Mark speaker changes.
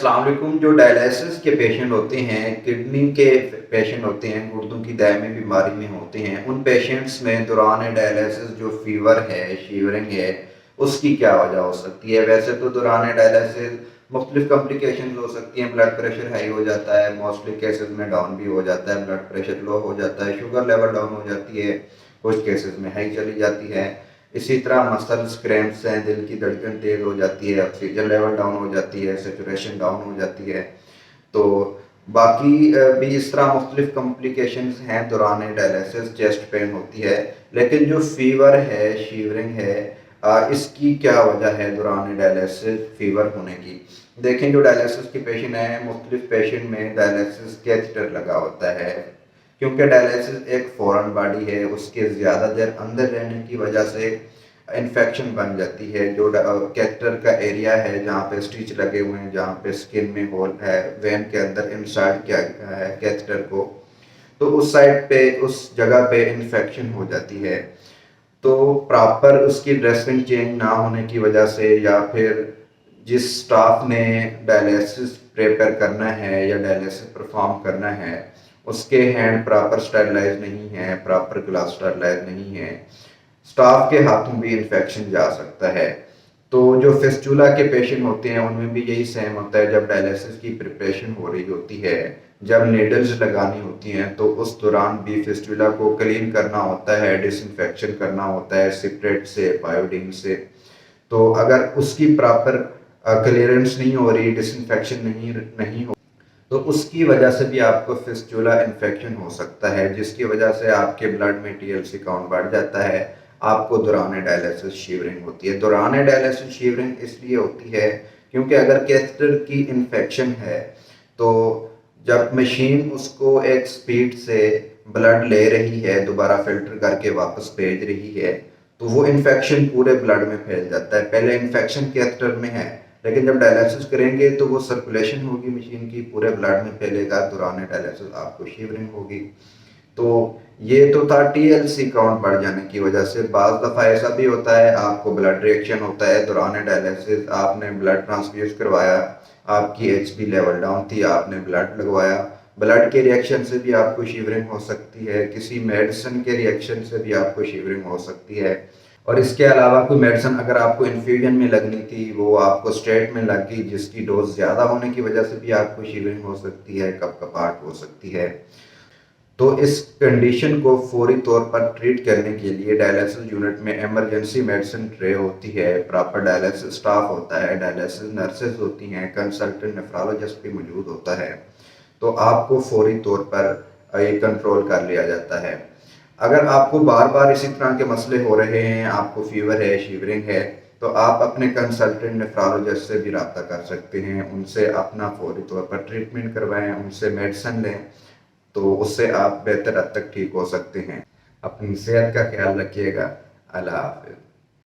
Speaker 1: السلام علیکم۔ جو ڈائلیسس کے پیشنٹ ہوتے ہیں، کڈنی کے پیشنٹ ہوتے ہیں، گردوں کی دائمی بیماری میں ہوتے ہیں، ان پیشنٹس میں دوران ڈائلیسس جو فیور ہے، شیورنگ ہے، اس کی کیا وجہ ہو سکتی ہے؟ ویسے تو دوران ڈائلیسس مختلف کمپلیکیشنز ہو سکتی ہیں۔ بلڈ پریشر ہائی ہو جاتا ہے، موسٹلی کیسز میں ڈاؤن بھی ہو جاتا ہے، بلڈ پریشر لو ہو جاتا ہے، شوگر لیول ڈاؤن ہو جاتی ہے، کچھ کیسز میں ہائی چلی جاتی ہے۔ اسی طرح مسلز کریمپس ہیں، دل کی دھڑکن تیز ہو جاتی ہے، آکسیجن لیول ڈاؤن ہو جاتی ہے، سیچوریشن ڈاؤن ہو جاتی ہے۔ تو باقی بھی اس طرح مختلف کمپلیکیشنز ہیں دوران ڈائلیسس، چیسٹ پین ہوتی ہے۔ لیکن جو فیور ہے، شیورنگ ہے، اس کی کیا وجہ ہے دوران ڈائلیسس فیور ہونے کی؟ دیکھیں، جو ڈائلیسس کے پیشنٹ ہیں، مختلف پیشنٹ میں ڈائلیسس کیتھیٹر لگا ہوتا ہے، کیونکہ ڈائلیسس ایک فورن باڈی ہے، اس کے زیادہ دیر اندر رہنے کی وجہ سے انفیکشن بن جاتی ہے۔ جو کیتھیٹر کا ایریا ہے، جہاں پہ اسٹچ لگے ہوئے ہیں، جہاں پہ اسکن میں ہول ہے، وین کے اندر انسرٹ کیا گیا ہے کیتھیٹر کو، تو اس سائڈ پہ، اس جگہ پہ انفیکشن ہو جاتی ہے۔ تو پراپر اس کی ڈریسنگ چینج نہ ہونے کی وجہ سے، یا پھر جس سٹاف نے ڈائلیسس پریپیئر کرنا ہے یا ڈائلیسس پرفارم کرنا ہے، اس کے ہینڈ پراپر اسٹیرلائز نہیں ہے، پراپر گلاس اسٹیرلائز نہیں ہے، سٹاف کے ہاتھوں بھی انفیکشن جا سکتا ہے۔ تو جو فسچولا کے پیشنٹ ہوتے ہیں، ان میں بھی یہی سیم ہوتا ہے۔ جب ڈائلیسس کی پریپریشن ہو رہی ہوتی ہے، جب نیڈلز لگانی ہوتی ہیں، تو اس دوران بھی فسچولا کو کلین کرنا ہوتا ہے، ڈس انفیکشن کرنا ہوتا ہے سپریٹ سے، بایوڈین سے۔ تو اگر اس کی پراپر کلیئرنس نہیں ہو رہی، ڈس انفیکشن نہیں ہو، تو اس کی وجہ سے بھی آپ کو فسچولا انفیکشن ہو سکتا ہے، جس کی وجہ سے آپ کے بلڈ میں TLC کاؤنٹ بڑھ جاتا ہے، آپ کو دوران ڈائلیسس شیورنگ ہوتی ہے۔ دوران ڈائلیسس شیورنگ اس لیے ہوتی ہے کیونکہ اگر کیتھیٹر کی انفیکشن ہے، تو جب مشین اس کو ایک سپیڈ سے بلڈ لے رہی ہے، دوبارہ فلٹر کر کے واپس بھیج رہی ہے، تو وہ انفیکشن پورے بلڈ میں پھیل جاتا ہے۔ پہلے انفیکشن کیتھیٹر میں ہے، لیکن جب ڈائلیسس کریں گے تو وہ سرکولیشن ہوگی مشین کی، پورے بلڈ میں پھیلے گا، دوران ڈائلیسس آپ کو شیورنگ ہوگی۔ تو یہ تو تھا TLC کاؤنٹ بڑھ جانے کی وجہ سے۔ بعض دفعہ ایسا بھی ہوتا ہے، آپ کو بلڈ ریئیکشن ہوتا ہے دوران ڈائلیسس، آپ نے بلڈ ٹرانسفیوز کروایا، آپ کی HP لیول ڈاؤن تھی، آپ نے بلڈ لگوایا، بلڈ کے ریئیکشن سے بھی آپ کو شیورنگ ہو سکتی ہے، کسی میڈیسن کے ریئیکشن سے بھی آپ کو شیورنگ ہو سکتی ہے۔ اور اس کے علاوہ کوئی میڈیسن اگر آپ کو انفیوژن میں لگنی تھی، وہ آپ کو اسٹریٹ میں لگ گئی، جس کی ڈوز زیادہ ہونے کی وجہ سے بھی آپ کو شیورنگ ہو سکتی ہے، کپاہٹ ہو سکتی ہے۔ تو اس کنڈیشن کو فوری طور پر ٹریٹ کرنے کے لیے ڈائلیسس یونٹ میں ایمرجنسی میڈیسن ٹرے ہوتی ہے، پراپر ڈائلیسس سٹاف ہوتا ہے، ڈائلیسس نرسز ہوتی ہیں، کنسلٹنٹ نیفرولوجسٹ بھی موجود ہوتا ہے۔ تو آپ کو فوری طور پر یہ کنٹرول کر لیا جاتا ہے۔ اگر آپ کو بار بار اسی طرح کے مسئلے ہو رہے ہیں، آپ کو فیور ہے، شیورنگ ہے، تو آپ اپنے کنسلٹنٹ نیفرولوجسٹ سے بھی رابطہ کر سکتے ہیں، ان سے اپنا فوری طور پر ٹریٹمنٹ کروائیں، ان سے میڈیسن لیں، تو اس سے آپ بہتر حد تک ٹھیک ہو سکتے ہیں۔ اپنی صحت کا خیال رکھیے گا۔ اللہ حافظ۔